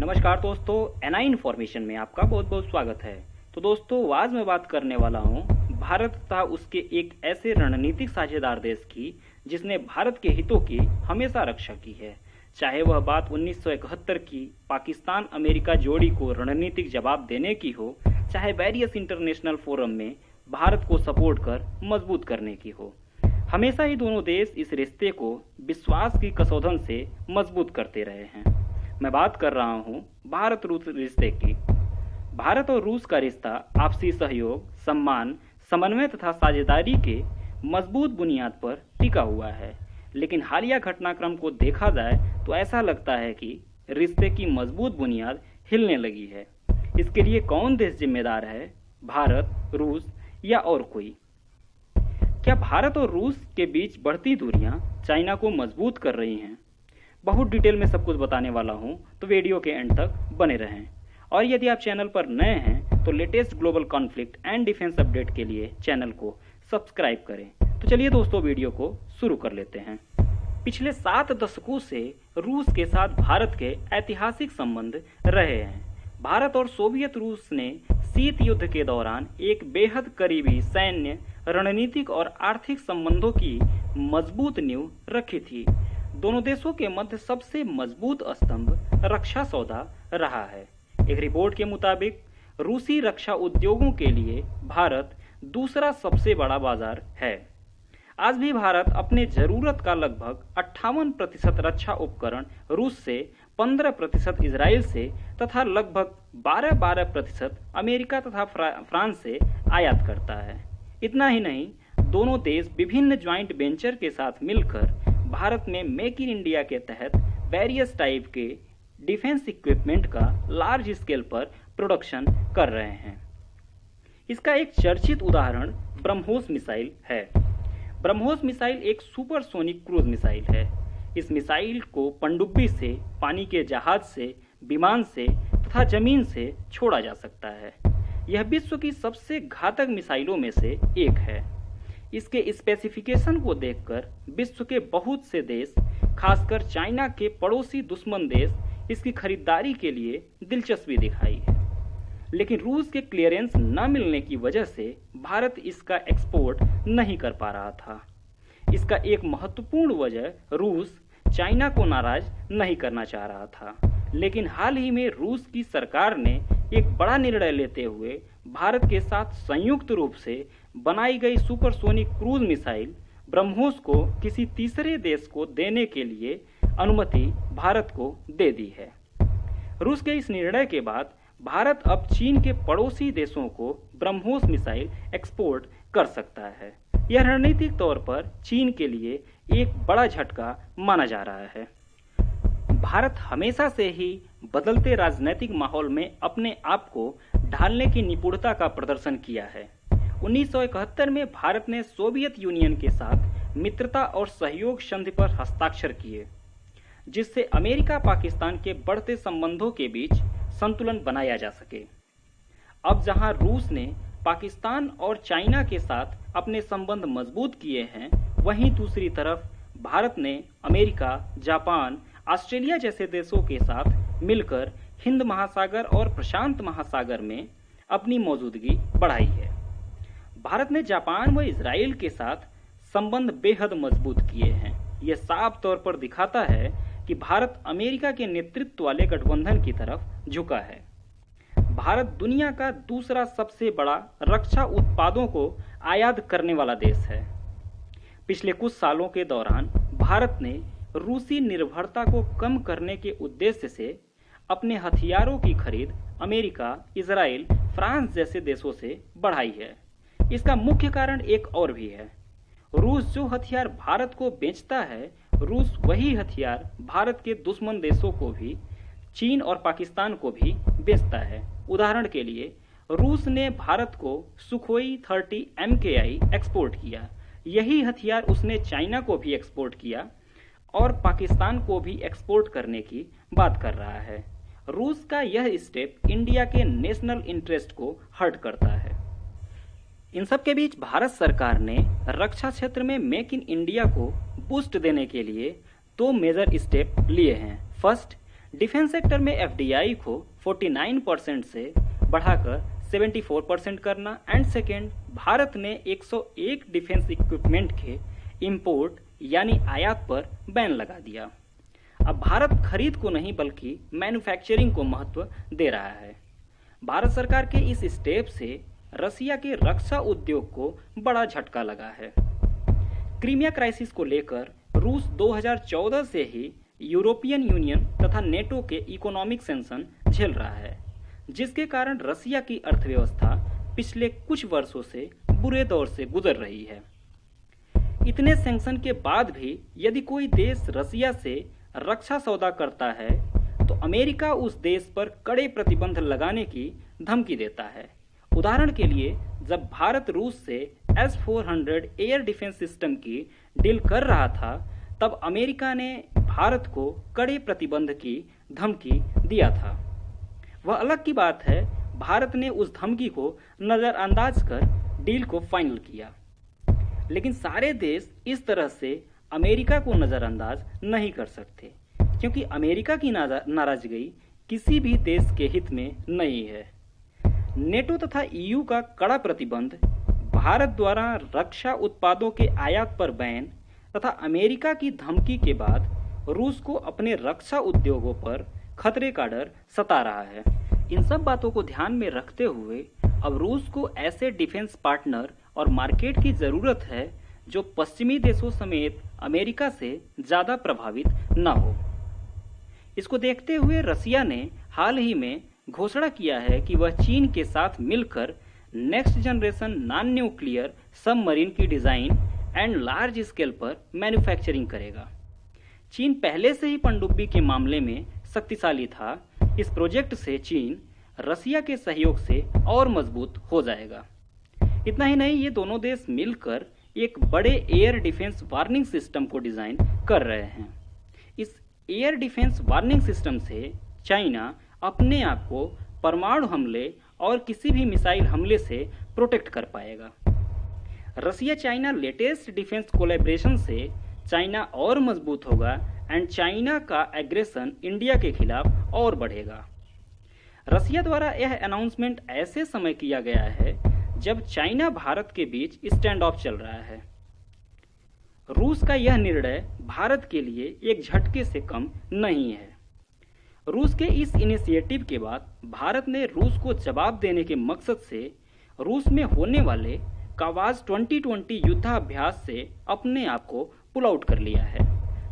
नमस्कार दोस्तों, NI information में आपका बहुत बहुत स्वागत है। तो दोस्तों, आज मैं बात करने वाला हूं भारत तथा उसके एक ऐसे रणनीतिक साझेदार देश की जिसने भारत के हितों की हमेशा रक्षा की है। चाहे वह बात 1971 की पाकिस्तान अमेरिका जोड़ी को रणनीतिक जवाब देने की हो, चाहे वेरियस इंटरनेशनल फोरम में भारत को सपोर्ट कर मजबूत करने की हो। हमेशा ही दोनों देश इस रिश्ते को विश्वास की कसौधन से मजबूत करते रहे हैं। मैं बात कर रहा हूं भारत रूस रिश्ते की। भारत और रूस का रिश्ता आपसी सहयोग, सम्मान, समन्वय तथा साझेदारी के मजबूत बुनियाद पर टिका हुआ है। लेकिन हालिया घटनाक्रम को देखा जाए तो ऐसा लगता है कि रिश्ते की मजबूत बुनियाद हिलने लगी है। इसके लिए कौन देश जिम्मेदार है, भारत, रूस या और कोई? क्या भारत और रूस के बीच बढ़ती दूरियां चाइना को मजबूत कर रही हैं? बहुत डिटेल में सब कुछ बताने वाला हूं, तो वीडियो के एंड तक बने रहें। और यदि आप चैनल पर नए हैं तो latest global conflict and defence update के लिए चैनल को सब्सक्राइब करें। तो चलिए दोस्तों, वीडियो को शुरू कर लेते हैं। पिछले 7 दशकों से रूस के साथ भारत के ऐतिहासिक संबंध रहे हैं। भारत और सोवियत रूस ने शीत युद्ध के दौरान एक बेहद करीबी सैन्य, रणनीतिक और आर्थिक संबंधों की मजबूत नींव रखी थी। दोनों देशों के मध्य सबसे मजबूत स्तंभ रक्षा सौदा रहा है। एक रिपोर्ट के मुताबिक रूसी रक्षा उद्योगों के लिए भारत दूसरा सबसे बड़ा बाजार है। आज भी भारत अपने जरूरत का लगभग 58% रक्षा उपकरण रूस से, 15% इजराइल से तथा लगभग 12% अमेरिका तथा फ्रांस से आयात करता है। इतना ही नहीं, दोनों देश विभिन्न ज्वाइंट वेंचर के साथ मिलकर भारत में मेक इन इंडिया के तहत वेरियस टाइप के डिफेंस इक्विपमेंट का लार्ज स्केल पर प्रोडक्शन कर रहे हैं। इसका एक चर्चित उदाहरण ब्रह्मोस मिसाइल है। ब्रह्मोस मिसाइल एक सुपरसोनिक क्रूज मिसाइल है। इस मिसाइल को पनडुब्बी से, पानी के जहाज से, विमान से तथा जमीन से छोड़ा जा सकता है। यह विश्व की सबसे घातक मिसाइलों में से एक है। इसके स्पेसिफिकेशन को देखकर विश्व के बहुत से देश, खासकर चाइना के पड़ोसी दुश्मन देश, इसकी खरीदारी के लिए दिलचस्पी दिखाई है। लेकिन रूस के क्लियरेंस न मिलने की वजह से भारत इसका एक्सपोर्ट नहीं कर पा रहा था। इसका एक महत्वपूर्ण वजह रूस चाइना को नाराज नहीं करना चाह रहा था। लेकिन हाल ही में रूस की सरकार ने एक बड़ा निर्णय लेते हुए भारत के साथ संयुक्त रूप से बनाई गई सुपरसोनिक क्रूज मिसाइल ब्रह्मोस को किसी तीसरे देश को देने के लिए अनुमति भारत को दे दी है। रूस के इस निर्णय के बाद भारत अब चीन के पड़ोसी देशों को ब्रह्मोस मिसाइल एक्सपोर्ट कर सकता है। यह रणनीतिक तौर पर चीन के लिए एक बड़ा झटका माना जा रहा है। भारत हमेशा से ही बदलते राजनीतिक माहौल में अपने आप को ढालने की निपुणता का प्रदर्शन किया है। 1971 में भारत ने सोवियत यूनियन के साथ मित्रता और सहयोग संधि पर हस्ताक्षर किए, जिससे अमेरिका पाकिस्तान के बढ़ते संबंधों के बीच संतुलन बनाया जा सके। अब जहां रूस ने पाकिस्तान और चाइना के साथ अपने संबंध मजबूत किए हैं, वहीं दूसरी तरफ भारत ने अमेरिका, जापान, ऑस्ट्रेलिया जैसे देशों के साथ मिलकर हिंद महासागर और प्रशांत महासागर में अपनी मौजूदगी बढ़ाई है। भारत ने जापान व इजराइल के साथ संबंध बेहद मजबूत किए हैं। यह साफ तौर पर दिखाता है कि भारत अमेरिका के नेतृत्व वाले गठबंधन की तरफ झुका है। भारत दुनिया का दूसरा सबसे बड़ा रक्षा उत्पादों को आयात करने वाला देश है। पिछले कुछ सालों के दौरान भारत ने रूसी निर्भरता को कम करने के उद्देश्य से अपने हथियारों की खरीद अमेरिका, इजराइल, फ्रांस जैसे देशों से बढ़ाई है। इसका मुख्य कारण एक और भी है। रूस जो हथियार भारत को बेचता है, रूस वही हथियार भारत के दुश्मन देशों को भी, चीन और पाकिस्तान को भी बेचता है। उदाहरण के लिए, रूस ने भारत को सुखोई 30 MKI एक्सपोर्ट किया। यही हथियार उसने चाइना को भी एक्सपोर्ट किया और पाकिस्तान को भी एक्सपोर्ट करने की बात कर रहा है। रूस का यह स्टेप इंडिया के नेशनल इंटरेस्ट को हर्ट करता है। इन सब के बीच भारत सरकार ने रक्षा क्षेत्र में मेक इन इंडिया को बूस्ट देने के लिए 2 मेजर स्टेप लिए हैं। फर्स्ट, डिफेंस सेक्टर में एफडीआई को 49% से बढ़ाकर 74% करना। एंड सेकेंड, भारत ने 101 डिफेंस इक्विपमेंट के इंपोर्ट यानी आयात पर बैन लगा दिया। अब भारत खरीद को नहीं बल्कि मैन्युफैक्चरिंग को महत्व दे रहा है। भारत सरकार के इस स्टेप से रसिया के रक्षा उद्योग को बड़ा झटका लगा है। क्रीमिया क्राइसिस को लेकर रूस 2014 से ही यूरोपियन यूनियन तथा नेटो के इकोनॉमिक सैंक्शन झेल रहा है, जिसके कारण रसिया की अर्थव्यवस्था पिछले कुछ वर्षों से बुरे दौर से गुजर रही है। इतने सैंक्शन के बाद भी यदि कोई देश रसिया से रक्षा सौदा करता है तो अमेरिका उस देश पर कड़े प्रतिबंध लगाने की धमकी देता है। उदाहरण के लिए, जब भारत रूस से S-400 एयर डिफेंस सिस्टम की डील कर रहा था, तब अमेरिका ने भारत को कड़े प्रतिबंध की धमकी दिया था। वह अलग की बात है, भारत ने उस धमकी को नज़रअंदाज कर डील को फाइनल किया। लेकिन सारे देश इस तरह से अमेरिका को नज़रअंदाज नहीं कर सकते, क्योंकि अमेरिका की नाराजगी किसी भी देश के हित में नहीं है। नेटो तथा ईयू का कड़ा प्रतिबंध, भारत द्वारा रक्षा उत्पादों के आयात पर बैन तथा अमेरिका की धमकी के बाद रूस को अपने रक्षा उद्योगों पर खतरे का डर सता रहा है। इन सब बातों को ध्यान में रखते हुए अब रूस को ऐसे डिफेंस पार्टनर और मार्केट की ज़रूरत है जो पश्चिमी देशों समेत अमेरिका से ज़्यादा प्रभावित न हो। इसको देखते हुए रसिया ने हाल ही में घोषणा किया है कि वह चीन के साथ मिलकर next generation non nuclear submarine की डिज़ाइन एंड लार्ज स्केल पर मैन्युफैक्चरिंग करेगा। चीन पहले से ही पनडुब्बी के मामले में शक्तिशाली था। इस प्रोजेक्ट से चीन रसिया के सहयोग से और मजबूत हो जाएगा। इतना ही नहीं, ये दोनों देश मिलकर एक बड़े एयर डिफेंस वार्निंग सिस्टम को डिज़ाइन कर रहे हैं। इस एयर डिफेंस वार्निंग सिस्टम से चाइना अपने आप को परमाणु हमले और किसी भी मिसाइल हमले से प्रोटेक्ट कर पाएगा। Russia China latest defence collaboration से चाइना और मजबूत होगा एंड चाइना का एग्रेशन इंडिया के खिलाफ और बढ़ेगा। रसिया द्वारा यह अनाउंसमेंट ऐसे समय किया गया है जब चाइना भारत के बीच स्टैंड ऑफ चल रहा है। रूस का यह निर्णय भारत के लिए एक झटके से कम नहीं है। रूस के इस इनिशिएटिव के बाद भारत ने रूस को जवाब देने के मकसद से रूस में होने वाले कावाज 2020 युद्धाभ्यास से अपने आप को पुल आउट कर लिया है।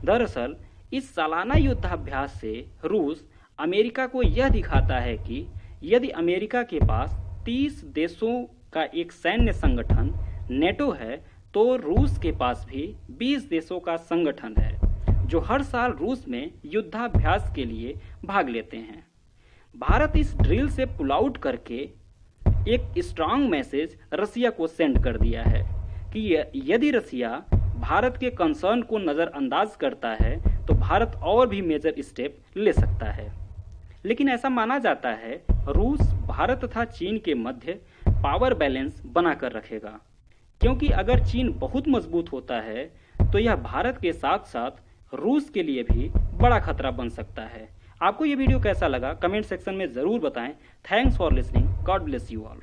दरअसल इस सालाना युद्धाभ्यास से रूस अमेरिका को यह दिखाता है कि यदि अमेरिका के पास 30 देशों का एक सैन्य संगठन नेटो है, तो रूस के पास भी 20 देशों का संगठन है जो हर साल रूस में युद्धाभ्यास के लिए भाग लेते हैं। भारत इस ड्रिल से पुल आउट करके एक स्ट्रांग मैसेज रसिया को सेंड कर दिया है कि यदि रसिया भारत के कंसर्न को नज़रअंदाज करता है तो भारत और भी मेजर स्टेप ले सकता है। लेकिन ऐसा माना जाता है रूस भारत तथा चीन के मध्य पावर बैलेंस बनाकर रखेगा, क्योंकि अगर चीन बहुत मजबूत होता है तो यह भारत के साथ साथ रूस के लिए भी बड़ा खतरा बन सकता है। आपको ये वीडियो कैसा लगा कमेंट सेक्शन में ज़रूर बताएं। Thanks for listening. God bless you all.